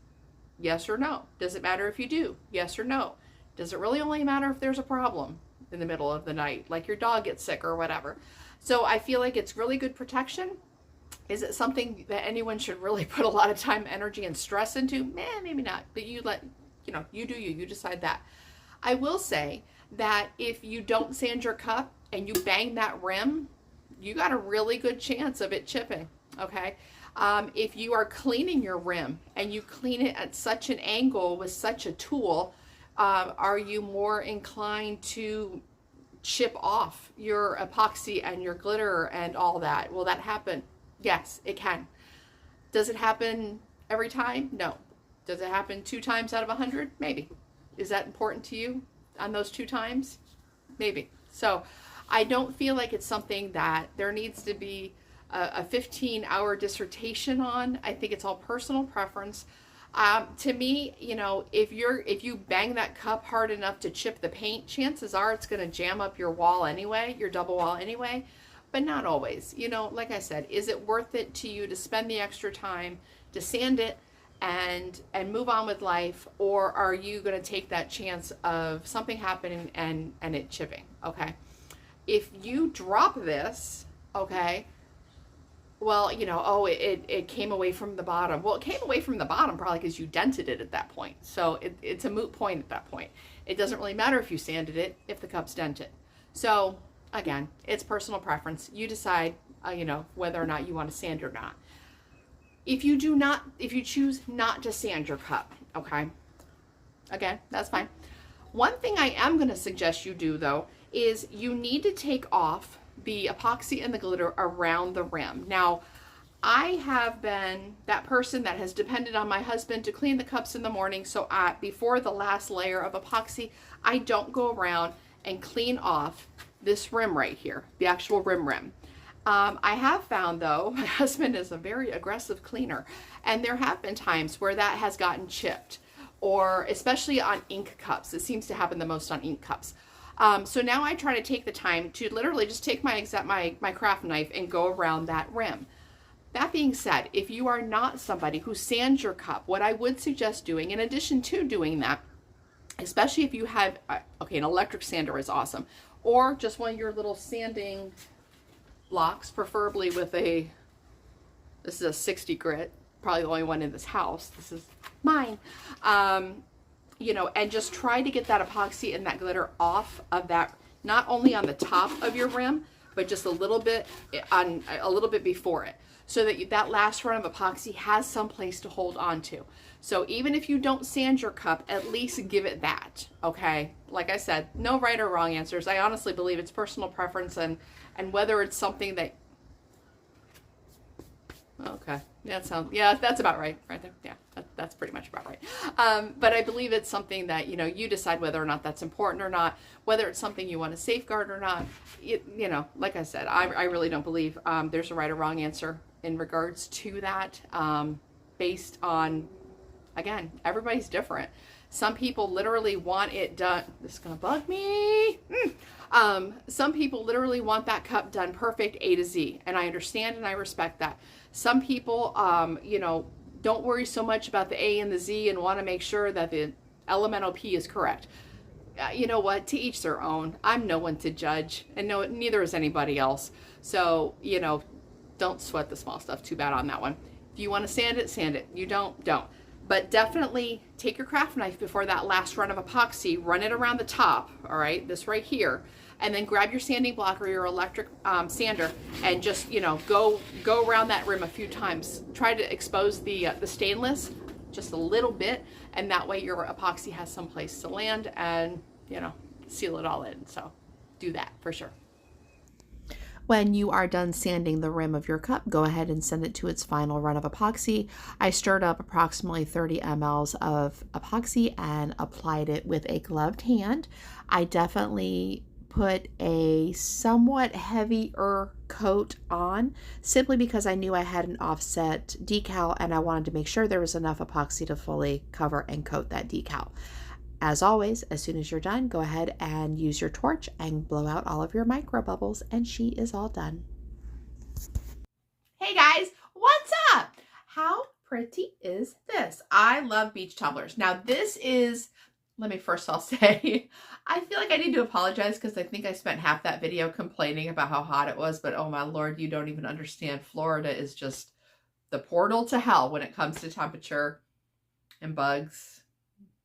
Yes or no? Does it matter if you do? Yes or no? Does it really only matter if there's a problem in the middle of the night, like your dog gets sick or whatever? So I feel like it's really good protection. Is it something that anyone should really put a lot of time, energy, and stress into? Maybe not. But you know, you do you. You decide that. I will say that if you don't sand your cup and you bang that rim, you got a really good chance of it chipping, okay? If you are cleaning your rim and you clean it at such an angle with such a tool, are you more inclined to chip off your epoxy and your glitter and all that? Will that happen? Yes, it can. Does it happen every time? No. Does it happen 2 times out of 100? Maybe. Is that important to you on those 2 times? Maybe. So I don't feel like it's something that there needs to be a 15-hour dissertation on. I think it's all personal preference. To me, you know, if you bang that cup hard enough to chip the paint, chances are it's going to jam up your wall anyway, your double wall anyway, but not always. You know, like I said, is it worth it to you to spend the extra time to sand it and move on with life, or are you going to take that chance of something happening and it chipping? Okay. If you drop this, okay, well, you know, oh, it came away from the bottom. Well, it came away from the bottom probably because you dented it at that point. So it's a moot point at that point. It doesn't really matter if you sanded it if the cup's dented. So again, it's personal preference. You decide, you know, whether or not you want to sand or not. If you choose not to sand your cup, okay, again, that's fine. One thing I am going to suggest you do, though, is you need to take off the epoxy and the glitter around the rim. Now, I have been that person that has depended on my husband to clean the cups in the morning, so before the last layer of epoxy, I don't go around and clean off this rim right here, the actual rim. I have found, though, my husband is a very aggressive cleaner, and there have been times where that has gotten chipped, or especially on ink cups. It seems to happen the most on ink cups. So now I try to take the time to literally just take my craft knife and go around that rim. That being said, if you are not somebody who sands your cup, what I would suggest doing, in addition to doing that, especially if you have, okay, an electric sander is awesome, or just one of your little sanding blocks, preferably with this is a 60 grit, probably the only one in this house. This is mine. You know, and just try to get that epoxy and that glitter off of that, not only on the top of your rim, but just a little bit before it, so that that last run of epoxy has some place to hold on to. So even if you don't sand your cup, at least give it that, okay? Like I said, no right or wrong answers. I honestly believe it's personal preference and whether it's something that, okay, yeah, that's about right there. Yeah, that's pretty much about right. But I believe it's something that, you know, you decide whether or not that's important or not, whether it's something you want to safeguard or not. You know, like I said, I really don't believe there's a right or wrong answer in regards to that, based on, again, everybody's different. Some people literally want it done. This is going to bug me. Some people literally want that cup done perfect A to Z, and I understand and I respect that. Some people, you know, don't worry so much about the A and the Z and want to make sure that the elemental P is correct. You know what? To each their own. I'm no one to judge, and no, neither is anybody else. So, you know, don't sweat the small stuff too bad on that one. If you want to sand it. You don't. But definitely take your craft knife before that last run of epoxy, run it around the top, all right, this right here, and then grab your sanding block or your electric sander and just, you know, go around that rim a few times. Try to expose the stainless just a little bit, and that way your epoxy has some place to land and, you know, seal it all in. So do that for sure. When you are done sanding the rim of your cup, go ahead and send it to its final run of epoxy. I stirred up approximately 30 mLs of epoxy and applied it with a gloved hand. I definitely put a somewhat heavier coat on simply because I knew I had an offset decal and I wanted to make sure there was enough epoxy to fully cover and coat that decal. As always, as soon as you're done, go ahead and use your torch and blow out all of your micro bubbles, and she is all done. Hey guys, what's up? How pretty is this? I love beach tumblers. Now this is, let me first all say, I feel like I need to apologize because I think I spent half that video complaining about how hot it was, but oh my Lord, you don't even understand. Florida is just the portal to hell when it comes to temperature and bugs,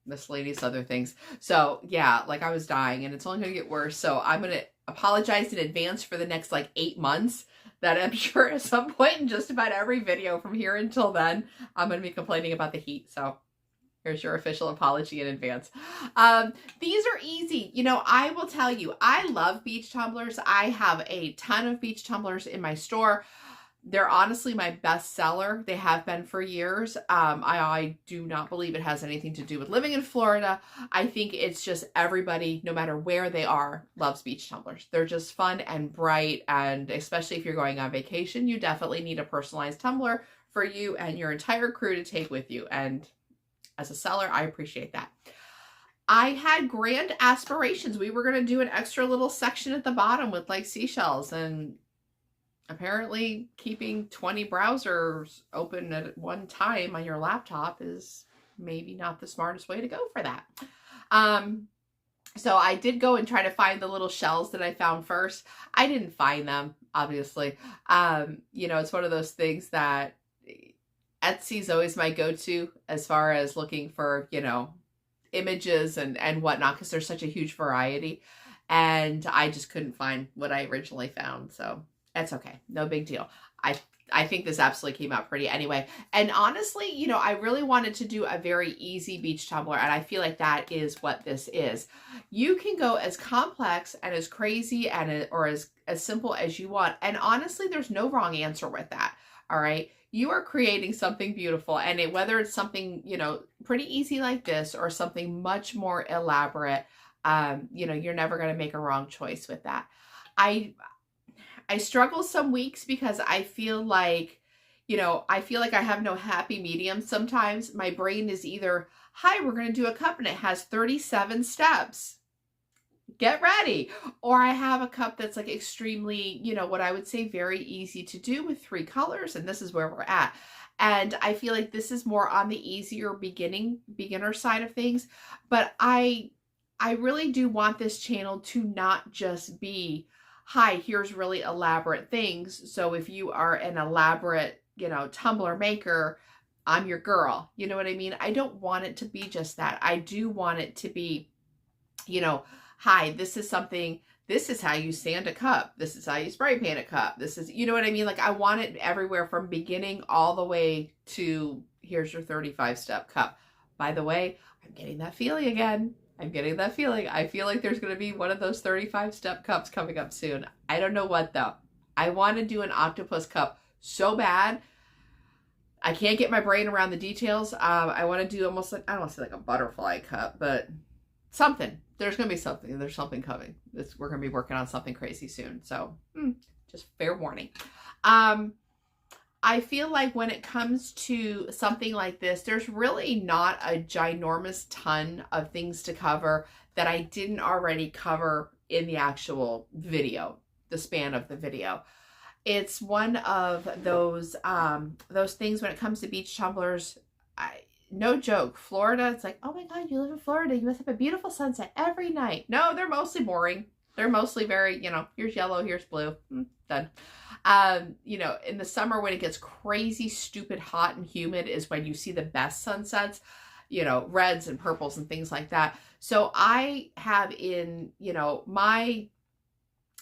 miscellaneous other things. So yeah, like I was dying and it's only gonna get worse. So I'm gonna apologize in advance for the next like 8 months that I'm sure at some point in just about every video from here until then, I'm gonna be complaining about the heat. So here's your official apology in advance. These are easy. You know, I will tell you, I love beach tumblers. I have a ton of beach tumblers in my store. They're honestly my best seller. They have been for years. I do not believe it has anything to do with living in Florida. I think it's just everybody, no matter where they are, loves beach tumblers. They're just fun and bright, and especially if you're going on vacation, you definitely need a personalized tumbler for you and your entire crew to take with you. And as a seller, I appreciate that. I had grand aspirations. We were going to do an extra little section at the bottom with like seashells, and apparently keeping 20 browsers open at one time on your laptop is maybe not the smartest way to go for that. So I did go and try to find the little shells that I found first. I didn't find them, obviously. You know, it's one of those things that Etsy's always my go-to as far as looking for, you know, images and whatnot, because there's such a huge variety. And I just couldn't find what I originally found. So that's okay. No big deal. I think this absolutely came out pretty anyway. And honestly, you know, I really wanted to do a very easy beach tumbler, and I feel like that is what this is. You can go as complex and as crazy and or as simple as you want. And honestly, there's no wrong answer with that. All right. You are creating something beautiful, and whether it's something, you know, pretty easy like this or something much more elaborate, you know, you're never going to make a wrong choice with that. I struggle some weeks because I feel like, you know, I have no happy medium sometimes. My brain is either, hi, we're going to do a cup and it has 37 steps. Get ready. Or I have a cup that's like extremely, you know, what I would say very easy to do with 3 colors. And this is where we're at. And I feel like this is more on the easier beginner side of things. But I really do want this channel to not just be, hi, here's really elaborate things. So if you are an elaborate, you know, tumbler maker, I'm your girl. You know what I mean? I don't want it to be just that. I do want it to be, you know, hi, this is something, this is how you sand a cup. This is how you spray paint a cup. This is, you know what I mean? Like I want it everywhere from beginning all the way to here's your 35-step cup. By the way, I'm getting that feeling again. I'm getting that feeling. I feel like there's going to be one of those 35-step cups coming up soon. I don't know what though. I want to do an octopus cup so bad. I can't get my brain around the details. I want to do almost like, I don't want to say like a butterfly cup, but something. There's going to be something. There's something coming. We're going to be working on something crazy soon. So just fair warning. I feel like when it comes to something like this, there's really not a ginormous ton of things to cover that I didn't already cover in the actual video, the span of the video. It's one of those things when it comes to beach tumblers. No joke, Florida, it's like, oh my God, you live in Florida. You must have a beautiful sunset every night. No, they're mostly boring. They're mostly very, you know, here's yellow, here's blue, done. You know, in the summer when it gets crazy, stupid hot and humid is when you see the best sunsets, you know, reds and purples and things like that. So I have in, you know, my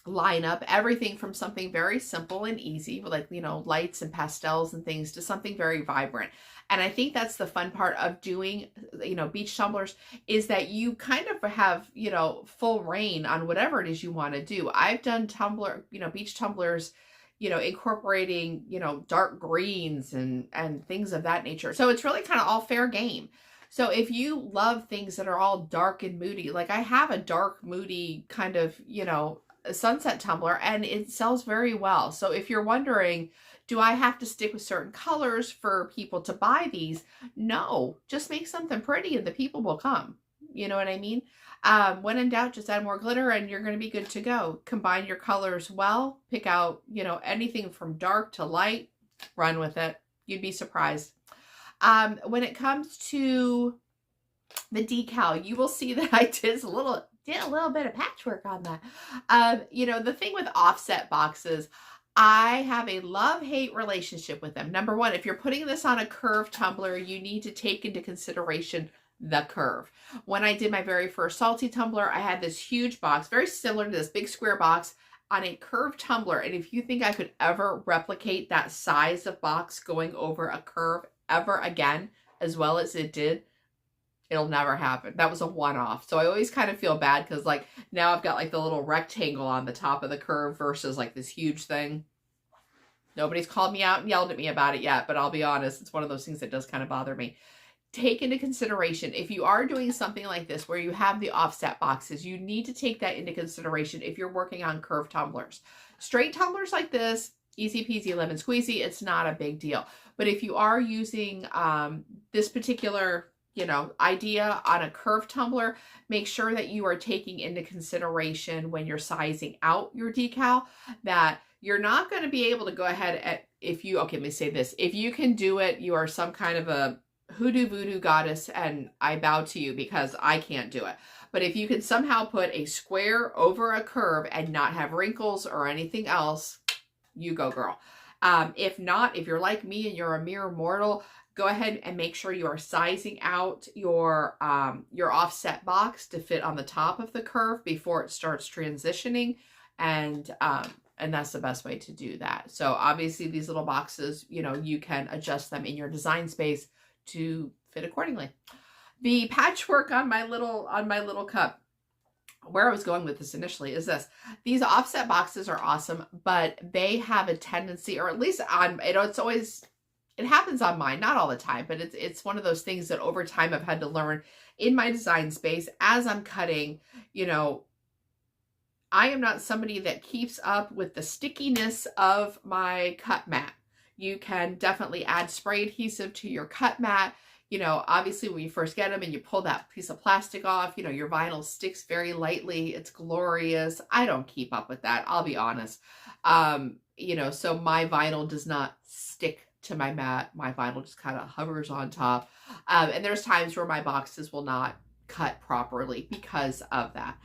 line up everything from something very simple and easy, like, you know, lights and pastels and things, to something very vibrant. And I think that's the fun part of doing, you know, beach tumblers, is that you kind of have, you know, full reign on whatever it is you want to do. I've done beach tumblers, you know, incorporating, you know, dark greens and things of that nature. So it's really kind of all fair game. So if you love things that are all dark and moody, like I have a dark, moody kind of, you know, a sunset tumbler, and it sells very well. So if you're wondering, do I have to stick with certain colors for people to buy these? No, just make something pretty and the people will come. You know what I mean? When in doubt, just add more glitter and you're going to be good to go. Combine your colors well, pick out, you know, anything from dark to light, run with it. You'd be surprised. When it comes to the decal, you will see that I did a little bit of patchwork on that. You know, the thing with offset boxes, I have a love-hate relationship with them. Number one, if you're putting this on a curved tumbler, you need to take into consideration the curve. When I did my very first salty tumbler, I had this huge box, very similar to this big square box, on a curved tumbler. And if you think I could ever replicate that size of box going over a curve ever again, as well as it did, it'll never happen. That was a one-off. So I always kind of feel bad because like now I've got like the little rectangle on the top of the curve versus like this huge thing. Nobody's called me out and yelled at me about it yet, but I'll be honest, it's one of those things that does kind of bother me. Take into consideration, if you are doing something like this where you have the offset boxes, you need to take that into consideration if you're working on curved tumblers. Straight tumblers like this, easy peasy lemon squeezy, it's not a big deal. But if you are using this particular, you know, idea on a curved tumbler, make sure that you are taking into consideration when you're sizing out your decal that you're not going to be able to go ahead at, okay, let me say this, if you can do it, you are some kind of a hoodoo voodoo goddess and I bow to you because I can't do it. But if you can somehow put a square over a curve and not have wrinkles or anything else, you go girl. If not, if you're like me and you're a mere mortal, go ahead and make sure you are sizing out your offset box to fit on the top of the curve before it starts transitioning, and that's the best way to do that. So obviously these little boxes, you know, you can adjust them in your design space to fit accordingly. The patchwork on my little cup, where I was going with this initially is this. These offset boxes are awesome, but they have a tendency, or at least on, you know, it happens on mine, not all the time, but it's one of those things that over time I've had to learn in my design space as I'm cutting. You know, I am not somebody that keeps up with the stickiness of my cut mat. You can definitely add spray adhesive to your cut mat. You know, obviously when you first get them and you pull that piece of plastic off, you know, your vinyl sticks very lightly. It's glorious. I don't keep up with that, I'll be honest. You know, so my vinyl does not stick to my mat. My vinyl just kind of hovers on top. And there's times where my boxes will not cut properly because of that.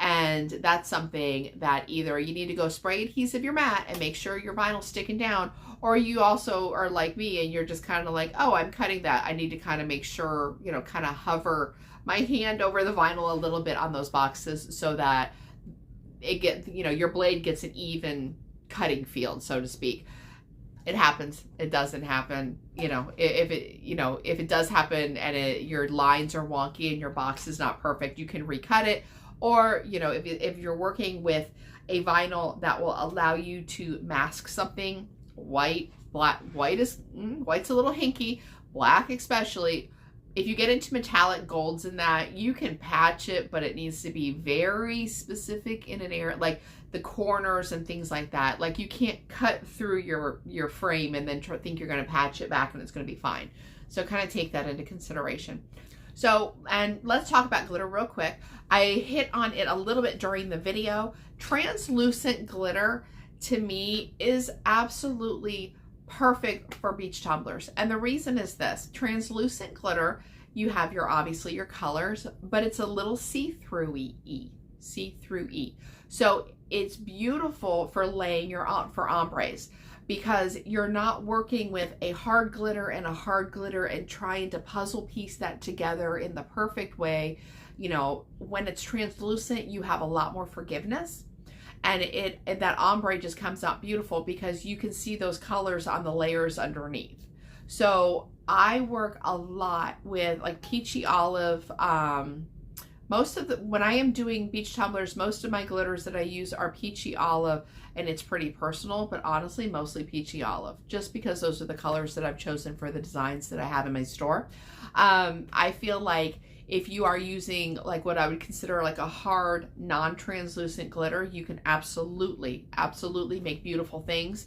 And that's something that either you need to go spray adhesive your mat and make sure your vinyl's sticking down, or you also are like me and you're just kind of like, oh, I'm cutting that. I need to kind of make sure, you know, kind of hover my hand over the vinyl a little bit on those boxes so that it gets, you know, your blade gets an even cutting field, so to speak. It happens. It doesn't happen. You know, if it does happen and your lines are wonky and your box is not perfect, you can recut it. Or, you know, if you're working with a vinyl that will allow you to mask something, white, black, white's a little hinky, black especially. If you get into metallic golds in that, you can patch it, but it needs to be very specific in an area, like the corners and things like that. Like you can't cut through your frame and then think you're going to patch it back and it's going to be fine. So kind of take that into consideration. So, and let's talk about glitter real quick. I hit on it a little bit during the video. Translucent glitter to me is absolutely perfect for beach tumblers. And the reason is this: translucent glitter, you have obviously your colors, but it's a little see-through-y. So it's beautiful for laying for ombres, because you're not working with a hard glitter and a hard glitter and trying to puzzle piece that together in the perfect way. You know, when it's translucent, you have a lot more forgiveness. and that ombre just comes out beautiful because you can see those colors on the layers underneath. So I work a lot with like peachy olive. When I am doing beach tumblers, most of my glitters that I use are peachy olive, and it's pretty personal, but honestly, mostly peachy olive, just because those are the colors that I've chosen for the designs that I have in my store. I feel like if you are using like what I would consider like a hard, non-translucent glitter, you can absolutely make beautiful things.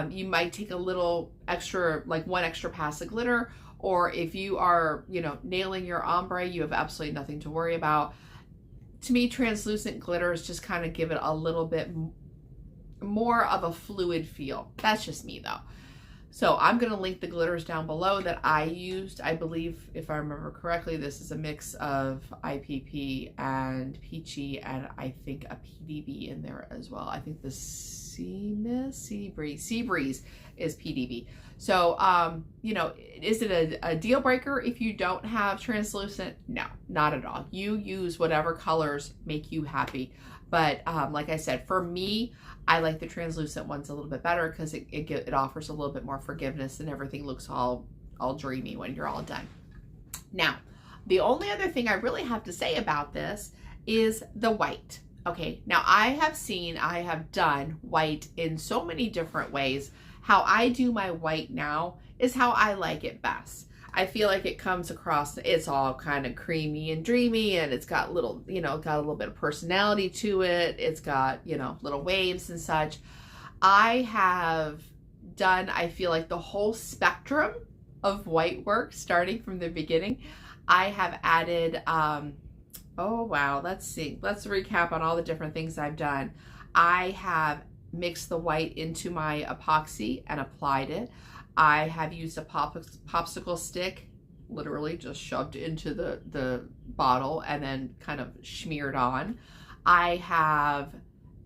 You might take a little extra, like one extra pass of glitter, or if you are, you know, nailing your ombre, you have absolutely nothing to worry about. To me, translucent glitters just kind of give it a little bit more of a fluid feel. That's just me though. So I'm going to link the glitters down below that I used. I believe, if I remember correctly, this is a mix of IPP and peachy, and I think a PDB in there as well. I think the Sea Breeze is PDB. So, you know, is it a deal breaker if you don't have translucent? No, not at all. You use whatever colors make you happy. But like I said, for me, I like the translucent ones a little bit better because it offers a little bit more forgiveness, and everything looks all dreamy when you're all done. Now, the only other thing I really have to say about this is the white. Okay, now I have done white in so many different ways. How I do my white now is how I like it best. I feel like it comes across, it's all kind of creamy and dreamy, and it's got little, you know, got a little bit of personality to it. It's got, you know, little waves and such. I have done, I feel like, the whole spectrum of white work starting from the beginning. I have added, oh wow, let's see. Let's recap on all the different things I've done. I have mixed the white into my epoxy and applied it. I have used a popsicle stick, literally just shoved into the bottle and then kind of smeared on. I have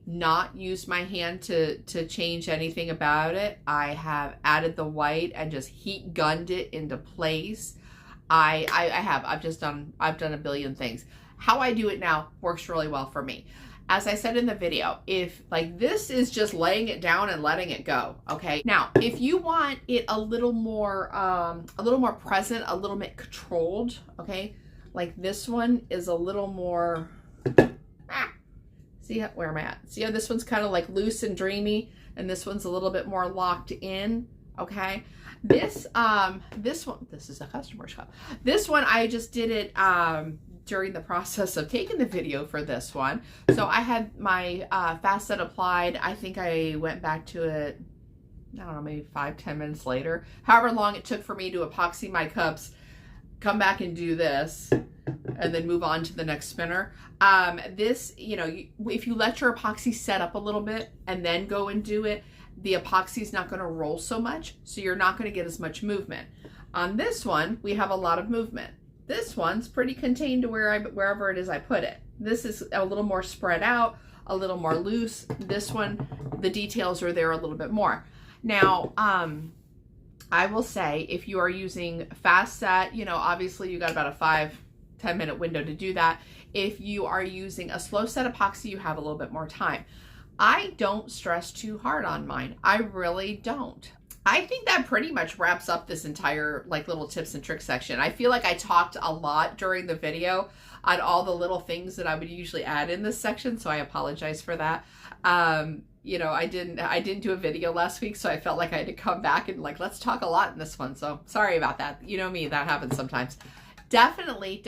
not used my hand to change anything about it. I have added the white and just heat gunned it into place. I've done a billion things. How I do it now works really well for me. As I said in the video, if like this is just laying it down and letting it go, okay? Now, if you want it a little more present, a little bit controlled, okay? Like this one is a little more, see how, where am I at? See how this one's kind of like loose and dreamy, and this one's a little bit more locked in, okay? This one, this is a customer's cup. This one, I just did it, during the process of taking the video for this one. So I had my fast set applied. I think I went back to it, I don't know, maybe 5-10 minutes later. However long it took for me to epoxy my cups, come back and do this, and then move on to the next spinner. This, you know, if you let your epoxy set up a little bit and then go and do it, the epoxy is not going to roll so much, so you're not going to get as much movement. On this one, we have a lot of movement. This one's pretty contained to wherever it is I put it. This is a little more spread out, a little more loose. This one, the details are there a little bit more. Now, I will say, if you are using fast set, you know, obviously you got about a 5-10 minute window to do that. If you are using a slow set epoxy, you have a little bit more time. I don't stress too hard on mine. I really don't. I think that pretty much wraps up this entire like little tips and tricks section. I feel like I talked a lot during the video on all the little things that I would usually add in this section, so I apologize for that. You know, I didn't do a video last week, so I felt like I had to come back and like, let's talk a lot in this one. So sorry about that. You know me, that happens sometimes. Definitely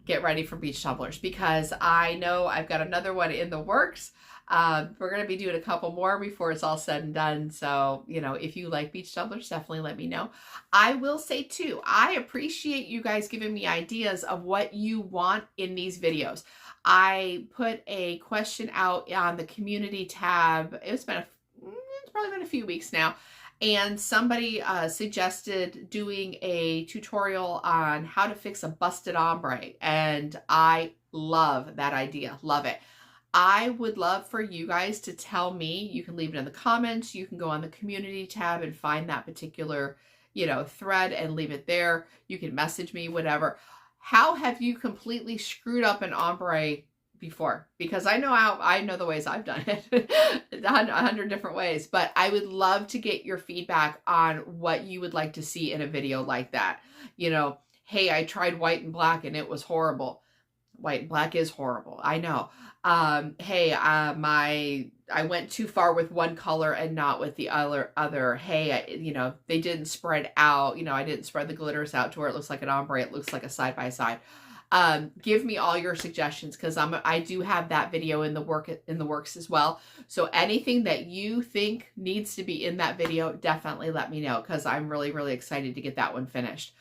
get ready for beach tumblers, because I know I've got another one in the works. We're going to be doing a couple more before it's all said and done. So, you know, if you like beach tumblers, definitely let me know. I will say too, I appreciate you guys giving me ideas of what you want in these videos. I put a question out on the community tab. It's probably been a few weeks now. And somebody suggested doing a tutorial on how to fix a busted ombre. And I love that idea. Love it. I would love for you guys to tell me. You can leave it in the comments. You can go on the community tab and find that particular, you know, thread and leave it there. You can message me, whatever. How have you completely screwed up an ombre before, because I know the ways I've done it 100 different ways, but I would love to get your feedback on what you would like to see in a video like that. You know, hey, I tried white and black and it was horrible. White and black is horrible, I know. Hey, I went too far with one color and not with the other. Hey, you know, they didn't spread out. You know, I didn't spread the glitters out to where it looks like an ombre. It looks like a side by side. Give me all your suggestions, because I do have that video in the works as well. So anything that you think needs to be in that video, definitely let me know, because I'm really, really excited to get that one finished.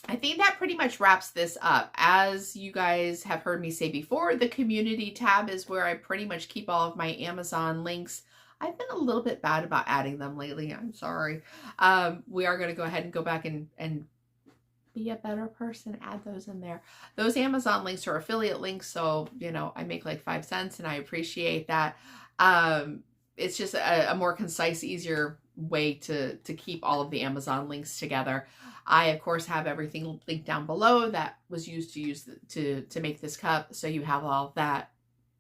I think that pretty much wraps this up. As you guys have heard me say before, the community tab is where I pretty much keep all of my Amazon links. I've been a little bit bad about adding them lately. I'm sorry. We are going to go ahead and go back and be a better person, add those in there. Those Amazon links are affiliate links, so, you know, I make like 5 cents and I appreciate that. It's just a more concise, easier way to keep all of the Amazon links together. I, of course, have everything linked down below that was used to make this cup, so you have all of that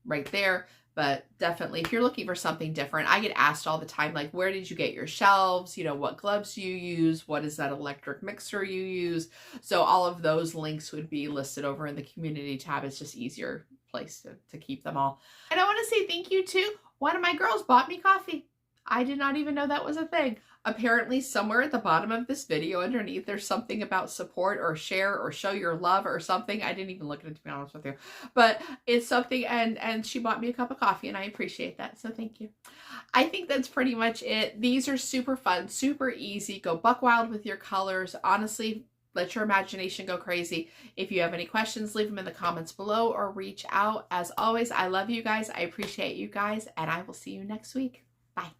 right there. But definitely, if you're looking for something different, I get asked all the time, like, where did you get your shelves? You know, what gloves do you use? What is that electric mixer you use? So all of those links would be listed over in the community tab. It's just easier place to keep them all. And I want to say thank you to one of my girls bought me coffee. I did not even know that was a thing. Apparently somewhere at the bottom of this video underneath, there's something about support or share or show your love or something. I didn't even look at it, to be honest with you, but it's something, and she bought me a cup of coffee and I appreciate that. So thank you. I think that's pretty much it. These are super fun, super easy. Go buck wild with your colors. Honestly, let your imagination go crazy. If you have any questions, leave them in the comments below or reach out. As always, I love you guys. I appreciate you guys, and I will see you next week. Bye.